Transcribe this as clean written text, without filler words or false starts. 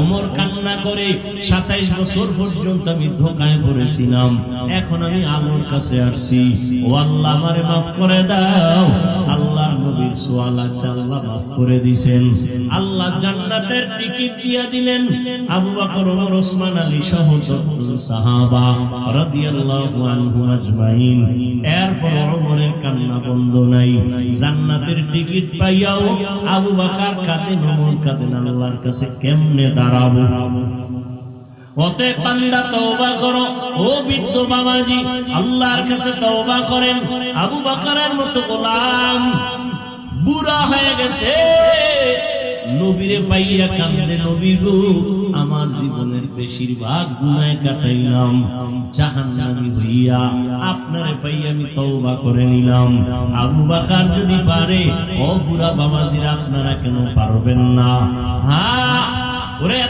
ওমর কান্না করে 27 বছর পর্যন্ত আমি ধোঁকায় পড়েছিলাম, এখন আমি আল্লাহর কাছে আসছি, ও আল্লাহ আমারে মাফ করে দাও। আল্লাহর নবীর সোয়াল আছে, আল্লাহ মাফ করে দিবেন। আল্লাহ জান্নাতের টিকিট দিয়ে দিলেন। আবু বকর, ওমর, ওসমান, আলী সহ 10 জন সাহাবা রাদিয়াল্লাহু আনহুম আজমাইন। এরপর ওমরের কান্না বন্ধ নাই। জান্নাতের টিকিট পাইয়াও আবু বকর কাঁদেন, ওমর কাঁদেন, আল্লাহর কাছে কেমনে দাঁড়াবো? অতএব বান্দা তওবা করো, ও বৃদ্ধ বাবাজি, আল্লাহর কাছে তওবা করেন। আবু বকরের মতো গোলাম বুড়া হয়ে গেছে, নবীরে পাইয়া কান্দে, নবী গো আমার জীবনের বেশিরভাগ গুনাহ কাটাইলাম, জাহান্নামী হইয়া আপনারে পাইয়া আমি তওবা করে নিলাম। আবু বকর যদি পারে, ও বুড়া বাবাজিরা আপনারা কেন পারবেন না? হ্যাঁ, ওরে